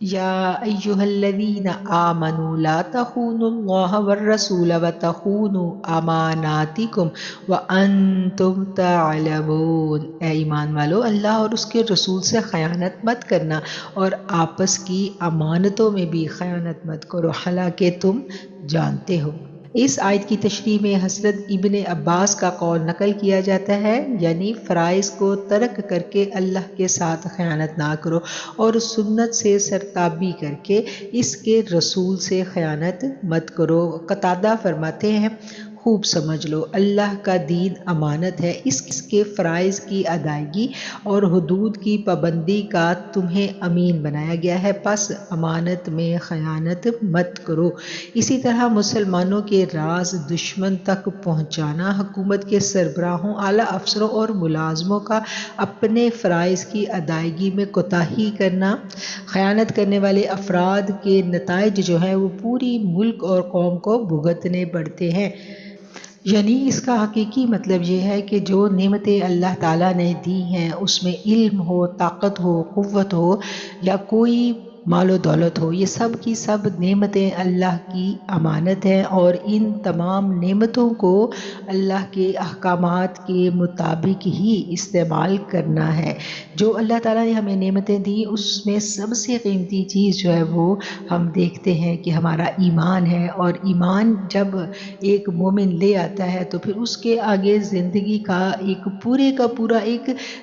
یا ایہا الذین آمنوا لا تخونوا اللہ والرسول وتخونوا اماناتکم وانتم تعلمون۔ اے ایمان والو، اللہ اور اس کے رسول سے خیانت مت کرنا اور آپس کی امانتوں میں بھی خیانت مت کرو حالانکہ تم جانتے ہو۔ اس آیت کی تشریح میں حضرت ابن عباس کا قول نقل کیا جاتا ہے، یعنی فرائض کو ترک کر کے اللہ کے ساتھ خیانت نہ کرو اور سنت سے سرتابی کر کے اس کے رسول سے خیانت مت کرو۔ قتادہ فرماتے ہیں، خوب سمجھ لو، اللہ کا دین امانت ہے، اس کے فرائض کی ادائیگی اور حدود کی پابندی کا تمہیں امین بنایا گیا ہے، پس امانت میں خیانت مت کرو۔ اسی طرح مسلمانوں کے راز دشمن تک پہنچانا، حکومت کے سربراہوں، اعلیٰ افسروں اور ملازموں کا اپنے فرائض کی ادائیگی میں کوتاہی کرنا، خیانت کرنے والے افراد کے نتائج جو ہیں وہ پوری ملک اور قوم کو بھگتنے پڑتے ہیں۔ یعنی اس کا حقیقی مطلب یہ ہے کہ جو نعمتیں اللہ تعالیٰ نے دی ہیں اس میں علم ہو، طاقت ہو، قوت ہو یا کوئی مال و دولت ہو، یہ سب کی سب نعمتیں اللہ کی امانت ہیں اور ان تمام نعمتوں کو اللہ کے احکامات کے مطابق ہی استعمال کرنا ہے۔ جو اللہ تعالیٰ نے ہمیں نعمتیں دی اس میں سب سے قیمتی چیز جو ہے وہ ہم دیکھتے ہیں کہ ہمارا ایمان ہے، اور ایمان جب ایک مومن لے آتا ہے تو پھر اس کے آگے زندگی کا ایک پورے کا پورا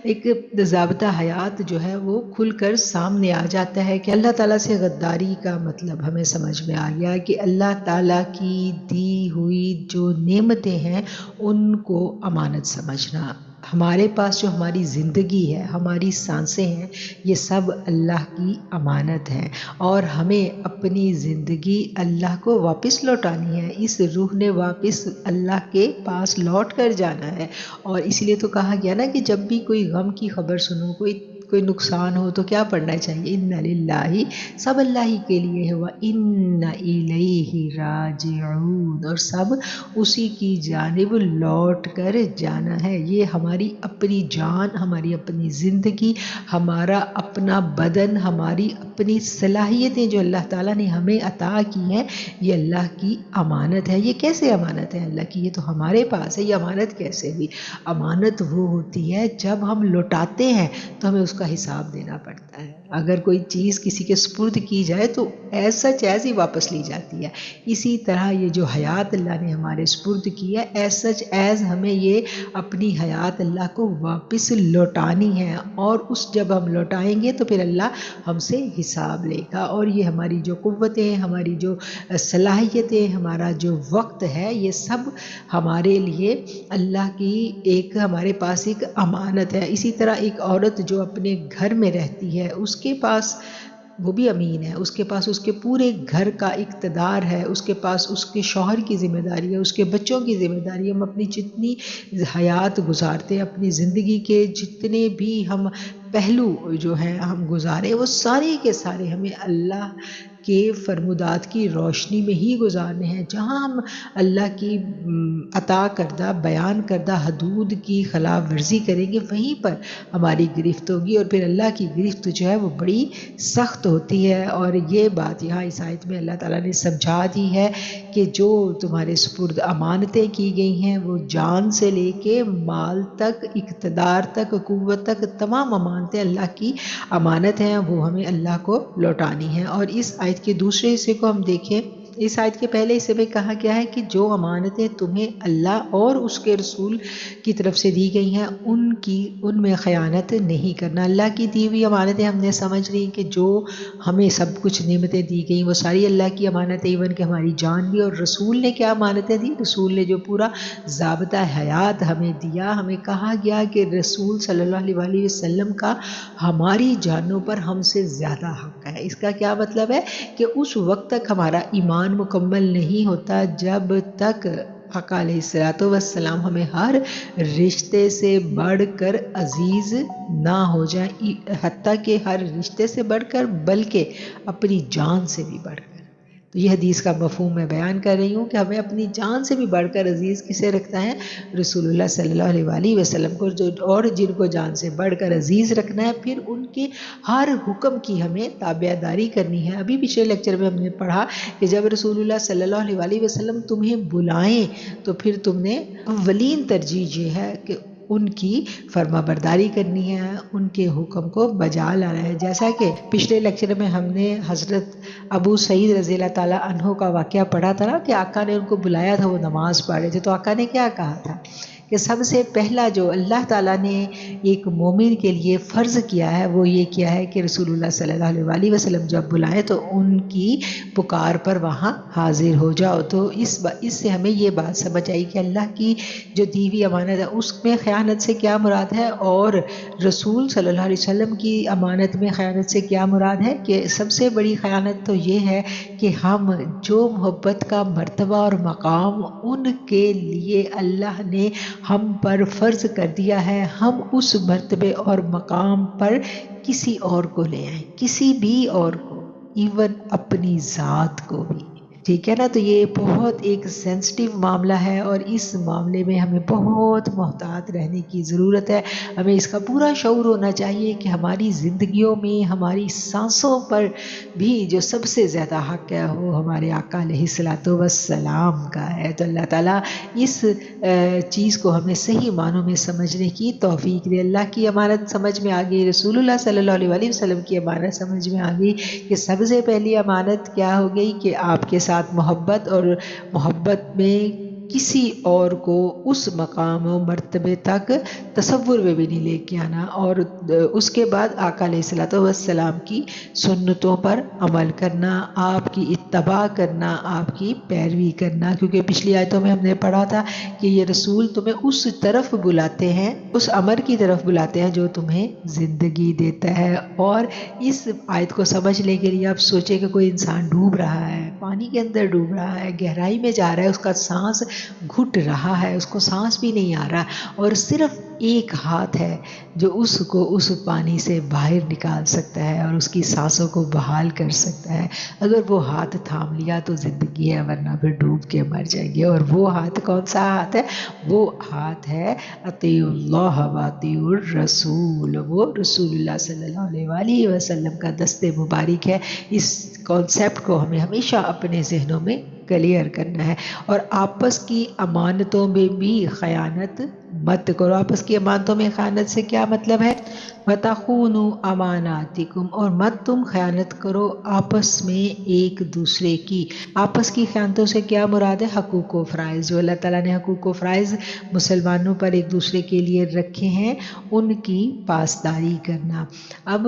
ایک ضابطہ حیات جو ہے وہ کھل کر سامنے آ جاتا ہے کہ اللہ تعالیٰ سے غداری کا مطلب ہمیں سمجھ میں آ گیا کہ اللہ تعالیٰ کی دی ہوئی جو نعمتیں ہیں ان کو امانت سمجھنا۔ ہمارے پاس جو ہماری زندگی ہے، ہماری سانسیں ہیں، یہ سب اللہ کی امانت ہیں اور ہمیں اپنی زندگی اللہ کو واپس لوٹانی ہے۔ اس روح نے واپس اللہ کے پاس لوٹ کر جانا ہے، اور اس لیے تو کہا گیا نا کہ جب بھی کوئی غم کی خبر سنو، کوئی نقصان ہو تو کیا پڑھنا چاہیے؟ اِنَّ لِلَّهِ، سب اللہ ہی کے لیے ہے، وَإِنَّ إِلَيْهِ راجعون، اور سب اسی کی جانب لوٹ کر جانا ہے۔ یہ ہماری اپنی جان، ہماری اپنی زندگی، ہمارا اپنا بدن، ہماری اپنی صلاحیتیں جو اللہ تعالیٰ نے ہمیں عطا کی ہیں، یہ اللہ کی امانت ہے۔ یہ کیسے امانت ہے اللہ کی؟ یہ تو ہمارے پاس ہے، یہ امانت کیسے ہوئی؟ امانت وہ ہوتی ہے جب ہم لوٹاتے ہیں تو ہمیں اس کا حساب دینا پڑتا ہے۔ اگر کوئی چیز کسی کے سپرد کی جائے تو ایز سچ ایز ہی واپس لی جاتی ہے، اسی طرح یہ جو حیات اللہ نے ہمارے سپرد کی ہے، ایز سچ ایز ہمیں یہ اپنی حیات اللہ کو واپس لوٹانی ہے، اور اس جب ہم لوٹائیں گے تو پھر اللہ ہم سے حساب لے گا۔ اور یہ ہماری جو قوتیں، ہماری جو صلاحیتیں، ہمارا جو وقت ہے، یہ سب ہمارے لیے اللہ کی ایک ہمارے پاس ایک امانت ہے۔ اسی طرح ایک عورت جو اپنے گھر میں رہتی ہے، اس کے پاس وہ بھی امین ہے، اس کے پاس اس کے پورے گھر کا اقتدار ہے، اس کے پاس اس کے شوہر کی ذمہ داری ہے، اس کے بچوں کی ذمہ داری ہے۔ ہم اپنی جتنی حیات گزارتے ہیں، اپنی زندگی کے جتنے بھی ہم پہلو جو ہیں ہم گزارے، وہ سارے کے سارے ہمیں اللہ کے فرمودات کی روشنی میں ہی گزارنے ہیں۔ جہاں ہم اللہ کی عطا کردہ، بیان کردہ حدود کی خلاف ورزی کریں گے، وہیں پر ہماری گرفت ہوگی، اور پھر اللہ کی گرفت جو ہے وہ بڑی سخت ہوتی ہے۔ اور یہ بات یہاں اس آیت میں اللہ تعالیٰ نے سمجھا دی ہے کہ جو تمہارے سپرد امانتیں کی گئی ہیں، وہ جان سے لے کے مال تک، اقتدار تک، قوت تک، تمام امانتیں اللہ کی امانت ہیں، وہ ہمیں اللہ کو لوٹانی ہیں۔ اور اس آیت کے دوسرے حصے کو ہم دیکھیں، اس آیت کے پہلے حصے میں کہا گیا ہے کہ جو امانتیں تمہیں اللہ اور اس کے رسول کی طرف سے دی گئی ہیں ان میں خیانت نہیں کرنا۔ اللہ کی دی ہوئی امانتیں ہم نے سمجھ لی کہ جو ہمیں سب کچھ نعمتیں دی گئیں وہ ساری اللہ کی امانتیں، ایون کہ ہماری جان بھی۔ اور رسول نے کیا امانتیں دی؟ رسول نے جو پورا ضابطہ حیات ہمیں دیا، ہمیں کہا گیا کہ رسول صلی اللہ علیہ وسلم کا ہماری جانوں پر ہم سے زیادہ حق ہے۔ اس کا کیا مطلب ہے؟ کہ اس وقت تک ہمارا ایمان مکمل نہیں ہوتا جب تک آقا علیہ الصلوۃ والسلام ہمیں ہر رشتے سے بڑھ کر عزیز نہ ہو جائیں، حتیٰ کہ ہر رشتے سے بڑھ کر، بلکہ اپنی جان سے بھی بڑھ کر۔ تو یہ حدیث کا مفہوم میں بیان کر رہی ہوں کہ ہمیں اپنی جان سے بھی بڑھ کر عزیز کسے رکھنا ہے؟ رسول اللہ صلی اللہ علیہ وآلہ وسلم کو، اور جن کو جان سے بڑھ کر عزیز رکھنا ہے، پھر ان کے ہر حکم کی ہمیں تابع داری کرنی ہے۔ ابھی پچھلے لیکچر میں ہم نے پڑھا کہ جب رسول اللہ صلی اللہ علیہ وآلہ وسلم تمہیں بلائیں تو پھر تم نے اولین ترجیح یہ ہے کہ ان کی فرما برداری کرنی ہے، ان کے حکم کو بجا لانا ہے۔ جیسا کہ پچھلے لیکچر میں ہم نے حضرت ابو سعید رضی اللہ تعالیٰ عنہ کا واقعہ پڑھا تھا نا، کہ آقا نے ان کو بلایا تھا، وہ نماز پڑھ رہے تھے، تو آقا نے کیا کہا تھا کہ سب سے پہلا جو اللہ تعالیٰ نے ایک مومن کے لیے فرض کیا ہے وہ یہ کیا ہے کہ رسول اللہ صلی اللہ علیہ وآلہ وسلم جب بلائیں تو ان کی پکار پر وہاں حاضر ہو جاؤ۔ تو اس سے ہمیں یہ بات سمجھ آئی کہ اللہ کی جو دی ہوئی امانت ہے اس میں خیانت سے کیا مراد ہے، اور رسول صلی اللہ علیہ وسلم کی امانت میں خیانت سے کیا مراد ہے، کہ سب سے بڑی خیانت تو یہ ہے کہ ہم جو محبت کا مرتبہ اور مقام ان کے لیے اللہ نے ہم پر فرض کر دیا ہے، ہم اس مرتبے اور مقام پر کسی اور کو لے آئیں، کسی بھی اور کو، ایون اپنی ذات کو بھی، ٹھیک ہے نا۔ تو یہ بہت ایک سینسٹیو معاملہ ہے، اور اس معاملے میں ہمیں بہت محتاط رہنے کی ضرورت ہے۔ ہمیں اس کا پورا شعور ہونا چاہیے کہ ہماری زندگیوں میں، ہماری سانسوں پر بھی جو سب سے زیادہ حق ہے وہ ہمارے آقا علیہ الصلوۃ والسلام کا ہے۔ تو اللہ تعالیٰ اس چیز کو ہمیں صحیح معنوں میں سمجھنے کی توفیق دے۔ اللہ کی امانت سمجھ میں آ گئی، رسول اللہ صلی اللہ علیہ وآلہ وسلم کی امانت سمجھ میں آ گئی کہ سب سے پہلی امانت کیا ہو گئی کہ آپ کے ساتھ محبت، اور محبت میں کسی اور کو اس مقام و مرتبے تک تصور میں بھی نہیں لے کے آنا، اور اس کے بعد آقا علیہ الصلوۃ والسلام کی سنتوں پر عمل کرنا، آپ کی اتباع کرنا، آپ کی پیروی کرنا، کیونکہ پچھلی آیتوں میں ہم نے پڑھا تھا کہ یہ رسول تمہیں اس طرف بلاتے ہیں، اس امر کی طرف بلاتے ہیں جو تمہیں زندگی دیتا ہے۔ اور اس آیت کو سمجھنے کے لیے آپ سوچیں کہ کوئی انسان ڈوب رہا ہے، پانی کے اندر ڈوب رہا ہے، گہرائی میں جا رہا ہے، اس کا سانس گھٹ رہا ہے، اس کو سانس بھی نہیں آ رہا، اور صرف ایک ہاتھ ہے جو اس کو اس پانی سے باہر نکال سکتا ہے اور اس کی سانسوں کو بحال کر سکتا ہے۔ اگر وہ ہاتھ تھام لیا تو زندگی ہے، ورنہ پھر ڈوب کے مر جائیں گے۔ اور وہ ہاتھ کون سا ہاتھ ہے؟ وہ ہاتھ ہے اطیعوا اللہ و اطیعوا الرسول، وہ رسول اللہ صلی اللہ علیہ وآلہ وسلم کا دست مبارک ہے۔ اس کانسیپٹ کو ہمیں ہمیشہ اپنے ذہنوں میں کلیئر کرنا ہے۔ اور آپس کی امانتوں میں بھی خیانت مت کرو۔ آپس کی امانتوں میں خیانت سے کیا مطلب ہے؟ وَتَخُونُوا أَمَانَاتِكُمْ، اور مت تم خیانت کرو آپس میں ایک دوسرے کی۔ آپس کی خیانتوں سے کیا مراد ہے؟ حقوق و فرائض، جو اللہ تعالیٰ نے حقوق و فرائض مسلمانوں پر ایک دوسرے کے لیے رکھے ہیں ان کی پاسداری کرنا۔ اب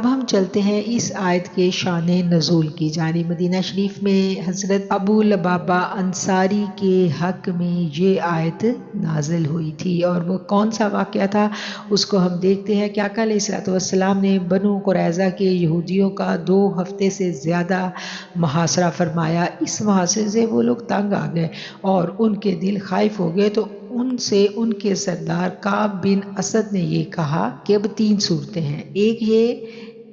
ہم چلتے ہیں اس آیت کے شان نزول کی جانب۔ مدینہ شریف میں حضرت ابو لبابہ انصاری کے حق میں یہ آیت نازل ہوئی تھی، اور وہ کون سا واقعہ تھا اس کو ہم دیکھتے ہیں کہ آقا علیہ الصلوۃ والسلام نے بنو قریظہ کے یہودیوں کا 2 ہفتے سے زیادہ محاصرہ فرمایا۔ اس محاصرے سے وہ لوگ تنگ آ گئے اور ان کے دل خائف ہو گئے، تو ان سے ان کے سردار کعب بن اسد نے یہ کہا کہ اب 3 صورتیں ہیں۔ ایک یہ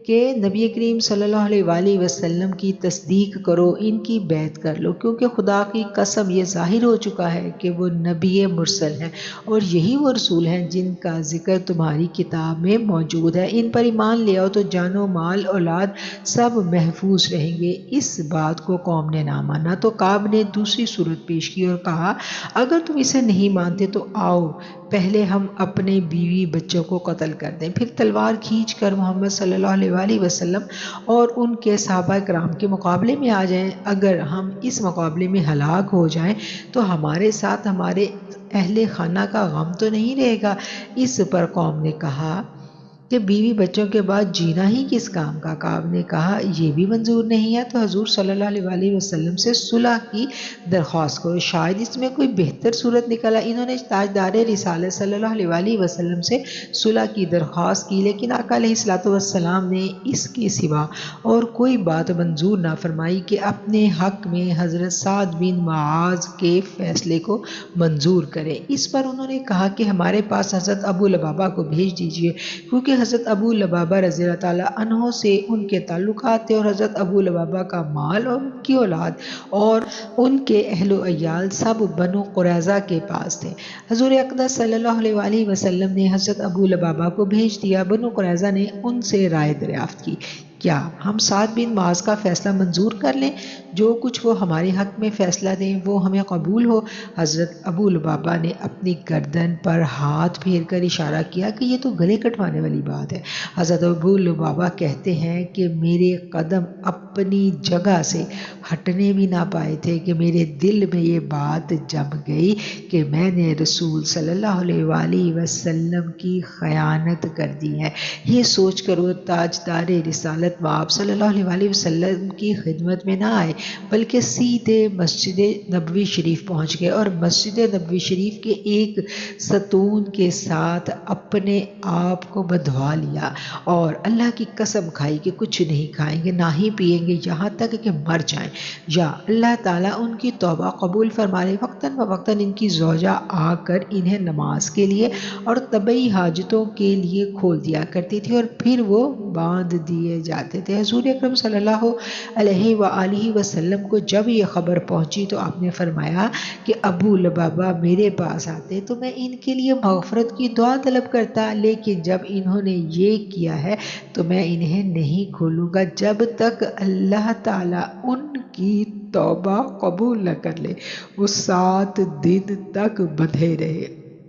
کہ نبی کریم صلی اللہ علیہ وآلہ وسلم کی تصدیق کرو، ان کی بیعت کر لو، کیونکہ خدا کی قسم یہ ظاہر ہو چکا ہے کہ وہ نبی مرسل ہیں، اور یہی وہ رسول ہیں جن کا ذکر تمہاری کتاب میں موجود ہے۔ ان پر ایمان لے آؤ تو جان و مال اولاد سب محفوظ رہیں گے۔ اس بات کو قوم نے نہ مانا، تو کعب نے دوسری صورت پیش کی اور کہا اگر تم اسے نہیں مانتے تو آؤ پہلے ہم اپنے بیوی بچوں کو قتل کر دیں، پھر تلوار کھینچ کر محمد صلی اللہ علیہ وآلہ وسلم اور ان کے صحابہ کرام کے مقابلے میں آ جائیں۔ اگر ہم اس مقابلے میں ہلاک ہو جائیں تو ہمارے ساتھ ہمارے اہل خانہ کا غم تو نہیں رہے گا۔ اس پر قوم نے کہا کہ بیوی بچوں کے بعد جینا ہی کس کام کا؟ کعب نے کہا یہ بھی منظور نہیں ہے تو حضور صلی اللہ علیہ وآلہ وسلم سے صلح کی درخواست کرو، شاید اس میں کوئی بہتر صورت نکلا۔ انہوں نے تاجدار رسالت صلی اللہ علیہ وآلہ وسلم سے صلح کی درخواست کی، لیکن آقا علیہ الصلوۃ والسلام نے اس کے سوا اور کوئی بات منظور نہ فرمائی کہ اپنے حق میں حضرت سعد بن معاذ کے فیصلے کو منظور کرے۔ اس پر انہوں نے کہا کہ ہمارے پاس حضرت ابو لبابہ کو بھیج دیجئے، کیونکہ حضرت ابو لبابہ رضی اللہ تعالیٰ عنہ سے ان کے تعلقات تھے، اور حضرت ابو لبابہ کا مال اور ان کی اولاد اور ان کے اہل و عیال سب بنو قریظہ کے پاس تھے۔ حضور اقدس صلی اللہ علیہ وآلہ وسلم نے حضرت ابو لبابہ کو بھیج دیا۔ بنو قریظہ نے ان سے رائے دریافت کی، کیا ہم سعد بن معاذ کا فیصلہ منظور کر لیں؟ جو کچھ وہ ہمارے حق میں فیصلہ دیں وہ ہمیں قبول ہو۔ حضرت ابو لبابہ نے اپنی گردن پر ہاتھ پھیر کر اشارہ کیا کہ یہ تو گلے کٹوانے والی بات ہے۔ حضرت ابو لبابہ کہتے ہیں کہ میرے قدم اپنی جگہ سے ہٹنے بھی نہ پائے تھے کہ میرے دل میں یہ بات جم گئی کہ میں نے رسول صلی اللہ علیہ وآلہ وسلم کی خیانت کر دی ہے۔ یہ سوچ کر وہ تاجدار رسالت آپ صلی اللہ علیہ وآلہ وسلم کی خدمت میں نہ آئے بلکہ سیدھے مسجد نبوی شریف پہنچ گئے، اور مسجد نبوی شریف کے ایک ستون کے ساتھ اپنے آپ کو بدھوا لیا اور اللہ کی قسم کھائی کہ کچھ نہیں کھائیں گے نہ ہی پیئیں گے یہاں تک کہ مر جائیں، یا اللہ تعالیٰ ان کی توبہ قبول فرما لے۔ وقتاً فوقتاً ان کی زوجہ آ کر انہیں نماز کے لیے اور طبعی حاجتوں کے لیے کھول دیا کرتی تھی اور پھر وہ باندھ دیے جاتے تھے۔ حضور اکرم صلی اللہ علیہ وآلہ وسلم کو جب یہ خبر پہنچی تو آپ نے فرمایا کہ ابو لبابہ میرے پاس آتے تو میں ان کے لیے مغفرت کی دعا طلب کرتا، لیکن جب انہوں نے یہ کیا ہے تو میں انہیں نہیں کھولوں گا جب تک اللہ تعالیٰ ان کی توبہ قبول نہ کر لے۔ وہ 7 دن تک بندھے رہے،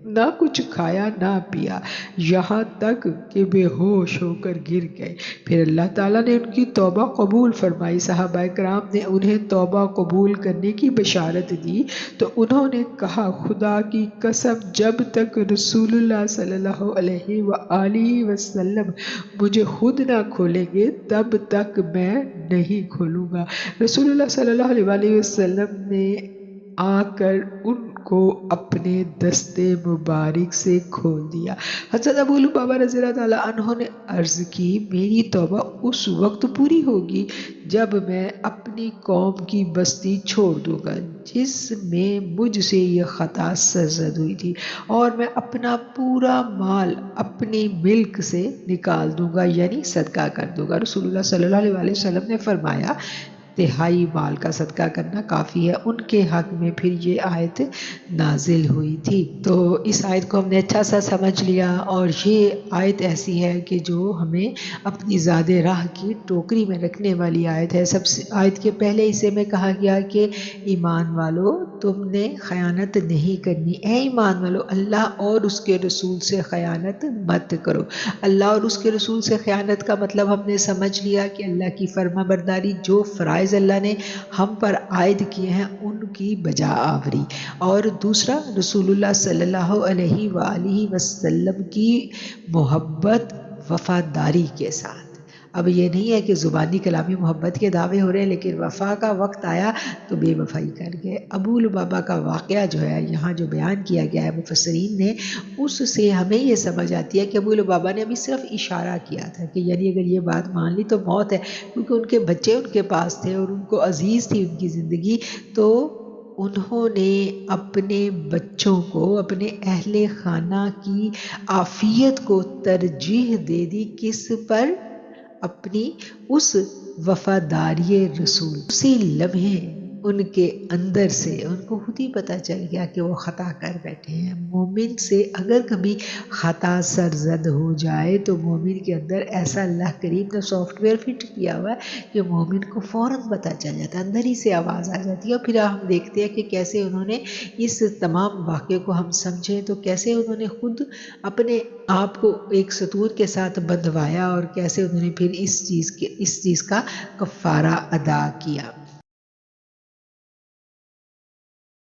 نہ کچھ کھایا نہ پیا، یہاں تک کہ بے ہوش ہو کر گر گئے۔ پھر اللہ تعالیٰ نے ان کی توبہ قبول فرمائی۔ صحابہ کرام نے انہیں توبہ قبول کرنے کی بشارت دی تو انہوں نے کہا، خدا کی قسم جب تک رسول اللہ صلی اللہ علیہ وآلہ وسلم مجھے خود نہ کھولیں گے تب تک میں نہیں کھولوں گا۔ رسول اللہ صلی اللہ علیہ وآلہ وسلم نے آ کر ان کو اپنے دستے مبارک سے کھول دیا۔ حضرت ابو لبابہ رضی اللہ تعالیٰ عنہ نے عرض کی، میری توبہ اس وقت پوری ہوگی جب میں اپنی قوم کی بستی چھوڑ دوں گا جس میں مجھ سے یہ خطا سرزد ہوئی تھی، اور میں اپنا پورا مال اپنی ملک سے نکال دوں گا، یعنی صدقہ کر دوں گا۔ رسول اللہ صلی اللہ علیہ وآلہ وسلم نے فرمایا، تہائی مال کا صدقہ کرنا کافی ہے۔ ان کے حق میں پھر یہ آیت نازل ہوئی تھی۔ تو اس آیت کو ہم نے اچھا سا سمجھ لیا، اور یہ آیت ایسی ہے کہ جو ہمیں اپنی زاد راہ کی ٹوکری میں رکھنے والی آیت ہے۔ سب سے آیت کے پہلے حصے میں کہا گیا کہ ایمان والو تم نے خیانت نہیں کرنی، اے ایمان والو اللہ اور اس کے رسول سے خیانت مت کرو۔ اللہ اور اس کے رسول سے خیانت کا مطلب ہم نے سمجھ لیا کہ اللہ کی فرما برداری، جو فرائض اللہ نے ہم پر عائد کیے ہیں ان کی بجا آوری، اور دوسرا رسول اللہ صلی اللہ علیہ وآلہ وسلم کی محبت وفاداری کے ساتھ۔ اب یہ نہیں ہے کہ زبانی کلامی محبت کے دعوے ہو رہے ہیں لیکن وفا کا وقت آیا تو بے وفائی کر گئے۔ ابو لبابہ کا واقعہ جو ہے یہاں جو بیان کیا گیا ہے مفسرین نے، اس سے ہمیں یہ سمجھ آتی ہے کہ ابو لبابہ نے ابھی صرف اشارہ کیا تھا کہ یعنی اگر یہ بات مان لی تو موت ہے، کیونکہ ان کے بچے ان کے پاس تھے اور ان کو عزیز تھی ان کی زندگی، تو انہوں نے اپنے بچوں کو، اپنے اہل خانہ کی عافیت کو ترجیح دے دی، کس پر؟ اپنی اس وفاداری رسول۔ اسی لمحے ان کے اندر سے ان کو خود ہی پتہ چل گیا کہ وہ خطا کر بیٹھے ہیں۔ مومن سے اگر کبھی خطا سرزد ہو جائے تو مومن کے اندر ایسا اللہ کریم نے سافٹ ویئر فٹ کیا ہوا ہے کہ مومن کو فوراً پتہ چل جاتا ہے، اندر ہی سے آواز آ جاتی ہے۔ اور پھر ہم دیکھتے ہیں کہ کیسے انہوں نے اس تمام واقعے کو ہم سمجھیں تو کیسے انہوں نے خود اپنے آپ کو ایک ستون کے ساتھ بندھوایا اور کیسے انہوں نے پھر اس چیز کا کفارہ ادا کیا۔